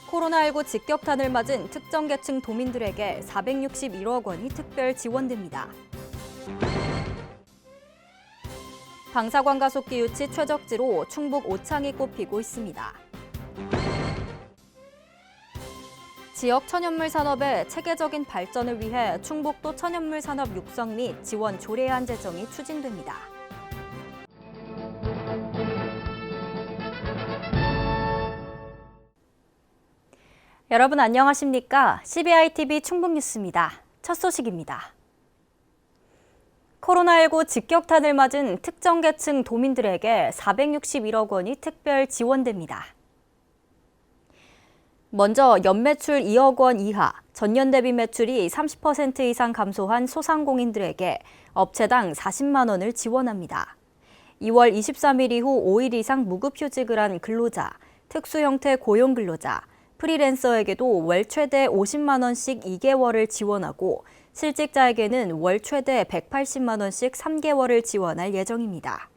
코로나19 직격탄을 맞은 특정 계층 도민들에게 461억 원이 특별 지원됩니다. 방사관 가속기 유치 최적지로 충북 오창이 꼽히고 있습니다. 지역 천연물 산업의 체계적인 발전을 위해 충북도 천연물 산업 육성 및 지원 조례안 제정이 추진됩니다. 여러분 안녕하십니까? CBI-TV 충북뉴스입니다. 첫 소식입니다. 코로나19 직격탄을 맞은 특정 계층 도민들에게 461억 원이 특별 지원됩니다. 먼저 연매출 2억 원 이하, 전년 대비 매출이 30% 이상 감소한 소상공인들에게 업체당 40만 원을 지원합니다. 2월 23일 이후 5일 이상 무급휴직을 한 근로자, 특수형태 고용근로자, 프리랜서에게도 월 최대 50만 원씩 2개월을 지원하고 실직자에게는 월 최대 180만 원씩 3개월을 지원할 예정입니다.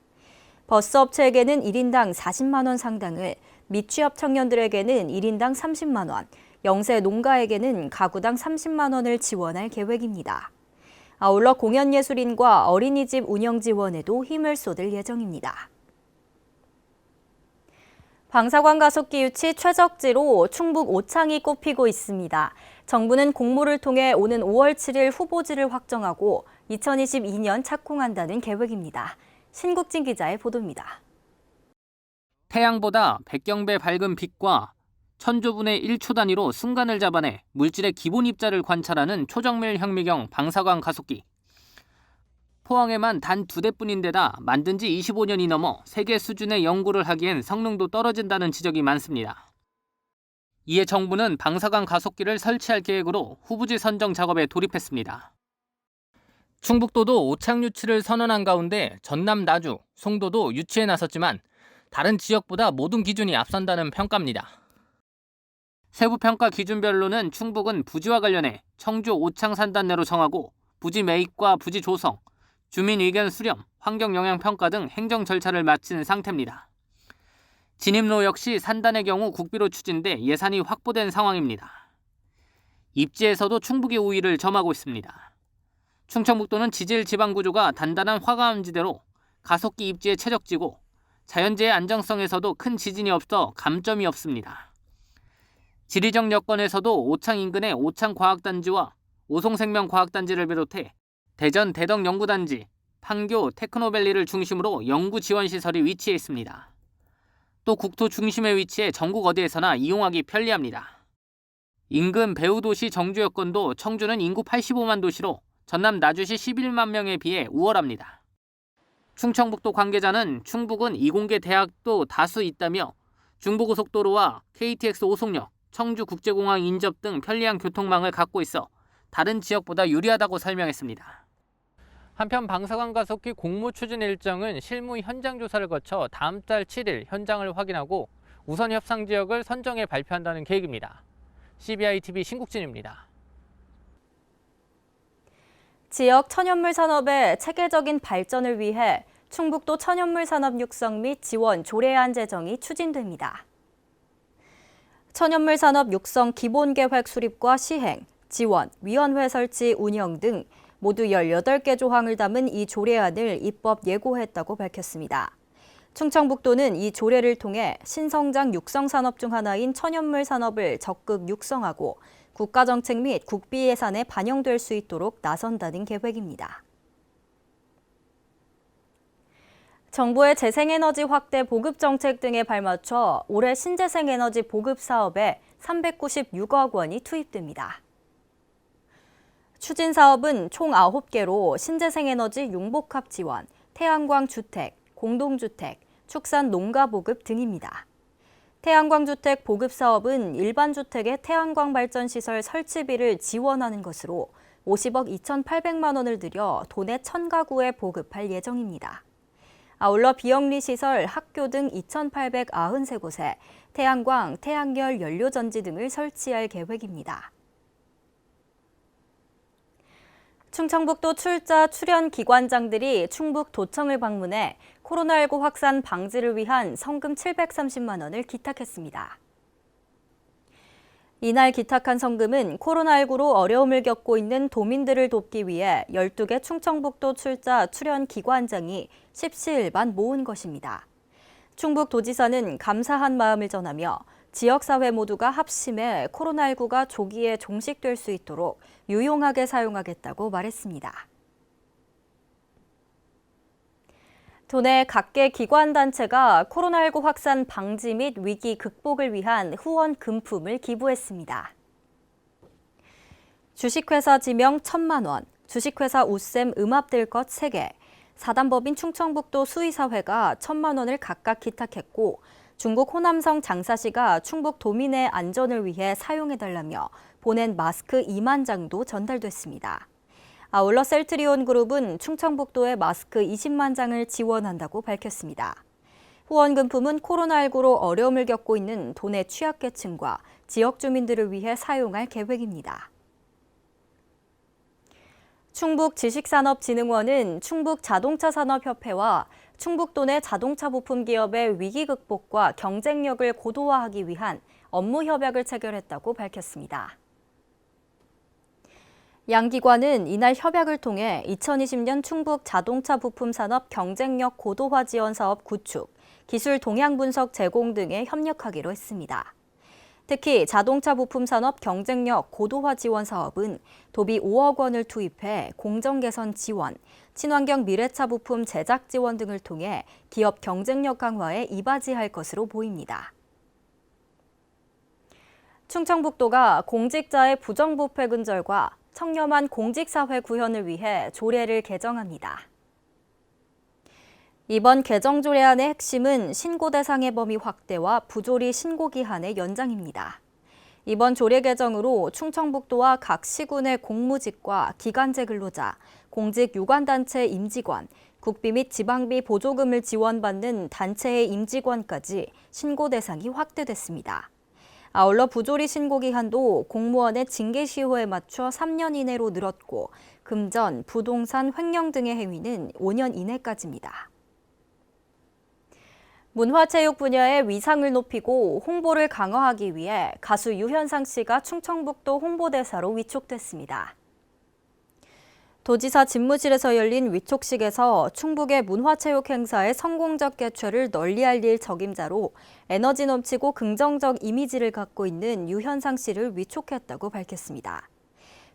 버스업체에게는 1인당 40만 원 상당을, 미취업 청년들에게는 1인당 30만 원, 영세 농가에게는 가구당 30만 원을 지원할 계획입니다. 아울러 공연예술인과 어린이집 운영 지원에도 힘을 쏟을 예정입니다. 방사관 가속기 유치 최적지로 충북 오창이 꼽히고 있습니다. 정부는 공모를 통해 오는 5월 7일 후보지를 확정하고 2022년 착공한다는 계획입니다. 신국진 기자의 보도입니다. 태양보다 100경배 밝은 빛과 천조분의 1초 단위로 순간을 잡아내 물질의 기본 입자를 관찰하는 초정밀 현미경 방사관 가속기. 포항에만 단 2대뿐인데다 만든 지 25년이 넘어 세계 수준의 연구를 하기엔 성능도 떨어진다는 지적이 많습니다. 이에 정부는 방사관 가속기를 설치할 계획으로 후보지 선정 작업에 돌입했습니다. 충북도도 오창 유치를 선언한 가운데 전남 나주, 송도도 유치에 나섰지만 다른 지역보다 모든 기준이 앞선다는 평가입니다. 세부 평가 기준별로는 충북은 부지와 관련해 청주 오창 산단 내로 정하고 부지 매입과 부지 조성, 주민 의견 수렴, 환경 영향 평가 등 행정 절차를 마친 상태입니다. 진입로 역시 산단의 경우 국비로 추진돼 예산이 확보된 상황입니다. 입지에서도 충북이 우위를 점하고 있습니다. 충청북도는 지질 지방 구조가 단단한 화강암지대로 가속기 입지의 최적지고 자연재해 안정성에서도 큰 지진이 없어 감점이 없습니다. 지리적 여건에서도 오창 인근의 오창과학단지와 오송생명과학단지를 비롯해 대전 대덕연구단지, 판교 테크노밸리를 중심으로 연구 지원 시설이 위치해 있습니다. 또 국토 중심에 위치해 전국 어디에서나 이용하기 편리합니다. 인근 배후도시 정주 여건도 청주는 인구 85만 도시로 전남 나주시 11만 명에 비해 우월합니다. 충청북도 관계자는 충북은 이공계 대학도 다수 있다며 중부고속도로와 KTX 오송역, 청주국제공항 인접 등 편리한 교통망을 갖고 있어 다른 지역보다 유리하다고 설명했습니다. 한편 방사관 가속기 공모 추진 일정은 실무 현장 조사를 거쳐 다음 달 7일 현장을 확인하고 우선 협상 지역을 선정해 발표한다는 계획입니다. CBI-TV 신국진입니다. 지역 천연물 산업의 체계적인 발전을 위해 충북도 천연물 산업 육성 및 지원 조례안 제정이 추진됩니다. 천연물 산업 육성 기본계획 수립과 시행, 지원, 위원회 설치, 운영 등 모두 18개 조항을 담은 이 조례안을 입법 예고했다고 밝혔습니다. 충청북도는 이 조례를 통해 신성장 육성 산업 중 하나인 천연물 산업을 적극 육성하고 국가정책 및 국비 예산에 반영될 수 있도록 나선다는 계획입니다. 정부의 재생에너지 확대 보급 정책 등에 발맞춰 올해 신재생에너지 보급 사업에 396억 원이 투입됩니다. 추진 사업은 총 9개로 신재생에너지 융복합 지원, 태양광 주택, 공동주택, 축산 농가 보급 등입니다. 태양광 주택 보급 사업은 일반 주택의 태양광 발전 시설 설치비를 지원하는 것으로 50억 2,800만 원을 들여 도내 1,000가구에 보급할 예정입니다. 아울러 비영리 시설, 학교 등 2,893곳에 태양광, 태양열 연료전지 등을 설치할 계획입니다. 충청북도 출자 출연 기관장들이 충북도청을 방문해 코로나19 확산 방지를 위한 성금 730만 원을 기탁했습니다. 이날 기탁한 성금은 코로나19로 어려움을 겪고 있는 도민들을 돕기 위해 12개 충청북도 출자 출연 기관장이 십시일반 모은 것입니다. 충북도지사는 감사한 마음을 전하며 지역사회 모두가 합심해 코로나19가 조기에 종식될 수 있도록 유용하게 사용하겠다고 말했습니다. 도내 각계 기관단체가 코로나19 확산 방지 및 위기 극복을 위한 후원 금품을 기부했습니다. 주식회사 지명 1,000만 원, 주식회사 우쌤 음압될 것 3개, 사단법인 충청북도 수의사회가 1,000만 원을 각각 기탁했고 중국 호남성 장사시가 충북 도민의 안전을 위해 사용해달라며 보낸 마스크 2만 장도 전달됐습니다. 아울러 셀트리온 그룹은 충청북도에 마스크 20만 장을 지원한다고 밝혔습니다. 후원금품은 코로나19로 어려움을 겪고 있는 도내 취약계층과 지역 주민들을 위해 사용할 계획입니다. 충북지식산업진흥원은 충북자동차산업협회와 충북도내 자동차 부품 기업의 위기 극복과 경쟁력을 고도화하기 위한 업무 협약을 체결했다고 밝혔습니다. 양 기관은 이날 협약을 통해 2020년 충북 자동차 부품 산업 경쟁력 고도화 지원 사업 구축, 기술 동향 분석 제공 등에 협력하기로 했습니다. 특히 자동차 부품 산업 경쟁력 고도화 지원 사업은 도비 5억 원을 투입해 공정 개선 지원, 친환경 미래차 부품 제작 지원 등을 통해 기업 경쟁력 강화에 이바지할 것으로 보입니다. 충청북도가 공직자의 부정부패 근절과 청렴한 공직사회 구현을 위해 조례를 개정합니다. 이번 개정 조례안의 핵심은 신고 대상의 범위 확대와 부조리 신고 기한의 연장입니다. 이번 조례 개정으로 충청북도와 각 시군의 공무직과 기간제 근로자, 공직 유관단체 임직원, 국비 및 지방비 보조금을 지원받는 단체의 임직원까지 신고 대상이 확대됐습니다. 아울러 부조리 신고 기한도 공무원의 징계 시효에 맞춰 3년 이내로 늘었고 금전, 부동산, 횡령 등의 행위는 5년 이내까지입니다. 문화체육 분야의 위상을 높이고 홍보를 강화하기 위해 가수 유현상 씨가 충청북도 홍보대사로 위촉됐습니다. 도지사 집무실에서 열린 위촉식에서 충북의 문화체육 행사의 성공적 개최를 널리 알릴 적임자로 에너지 넘치고 긍정적 이미지를 갖고 있는 유현상 씨를 위촉했다고 밝혔습니다.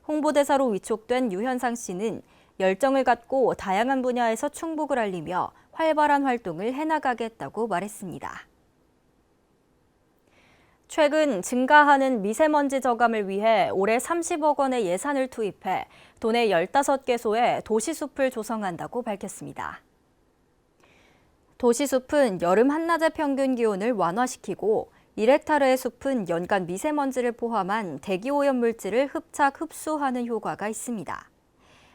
홍보대사로 위촉된 유현상 씨는 열정을 갖고 다양한 분야에서 충북을 알리며 활발한 활동을 해나가겠다고 말했습니다. 최근 증가하는 미세먼지 저감을 위해 올해 30억 원의 예산을 투입해 도내 15개소에 도시숲을 조성한다고 밝혔습니다. 도시숲은 여름 한낮의 평균 기온을 완화시키고 1헥타르의 숲은 연간 미세먼지를 포함한 대기오염 물질을 흡착, 흡수하는 효과가 있습니다.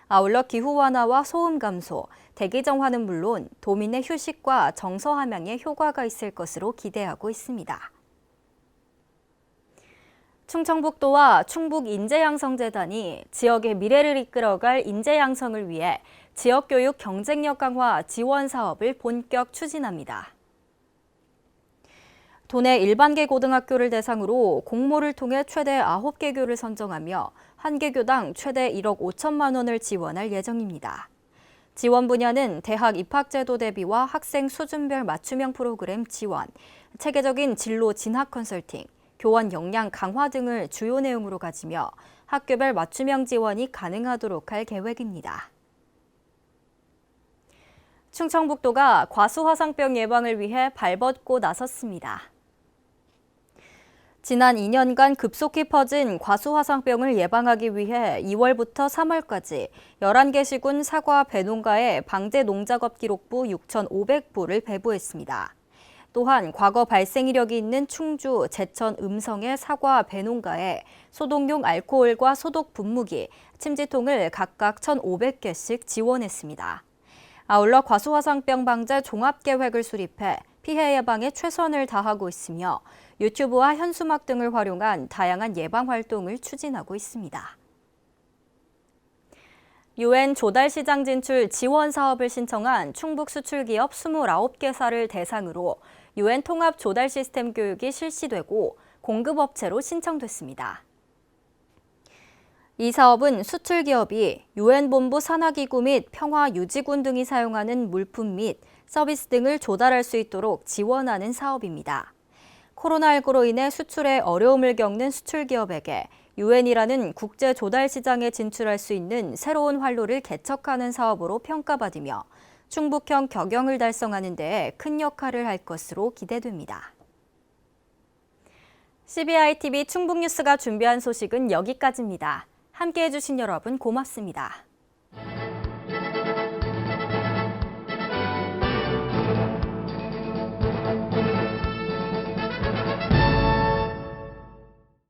아울러 기후 완화와 소음 감소, 대기 정화는 물론 도민의 휴식과 정서 함양에 효과가 있을 것으로 기대하고 있습니다. 충청북도와 충북인재양성재단이 지역의 미래를 이끌어갈 인재양성을 위해 지역교육 경쟁력 강화 지원 사업을 본격 추진합니다. 도내 일반계 고등학교를 대상으로 공모를 통해 최대 9개 교를 선정하며 한 개 교당 최대 1억 5천만 원을 지원할 예정입니다. 지원 분야는 대학 입학제도 대비와 학생 수준별 맞춤형 프로그램 지원, 체계적인 진로 진학 컨설팅, 교원 역량 강화 등을 주요 내용으로 가지며 학교별 맞춤형 지원이 가능하도록 할 계획입니다. 충청북도가 과수화상병 예방을 위해 발벗고 나섰습니다. 지난 2년간 급속히 퍼진 과수화상병을 예방하기 위해 2월부터 3월까지 11개 시군 사과 배농가에 방제 농작업 기록부 6,500부를 배부했습니다. 또한 과거 발생 이력이 있는 충주, 제천, 음성의 사과 배농가에 소독용 알코올과 소독 분무기, 침지통을 각각 1,500개씩 지원했습니다. 아울러 과수화상병 방제 종합계획을 수립해 피해 예방에 최선을 다하고 있으며 유튜브와 현수막 등을 활용한 다양한 예방 활동을 추진하고 있습니다. UN 조달시장 진출 지원 사업을 신청한 충북 수출기업 29개사를 대상으로 UN 통합 조달 시스템 교육이 실시되고 공급업체로 신청됐습니다. 이 사업은 수출 기업이 유엔본부 산하기구 및 평화유지군 등이 사용하는 물품 및 서비스 등을 조달할 수 있도록 지원하는 사업입니다. 코로나19로 인해 수출에 어려움을 겪는 수출 기업에게 유엔이라는 국제 조달 시장에 진출할 수 있는 새로운 활로를 개척하는 사업으로 평가받으며 충북형 격영을 달성하는 데 큰 역할을 할 것으로 기대됩니다. CBI TV 충북뉴스가 준비한 소식은 여기까지입니다. 함께해 주신 여러분 고맙습니다.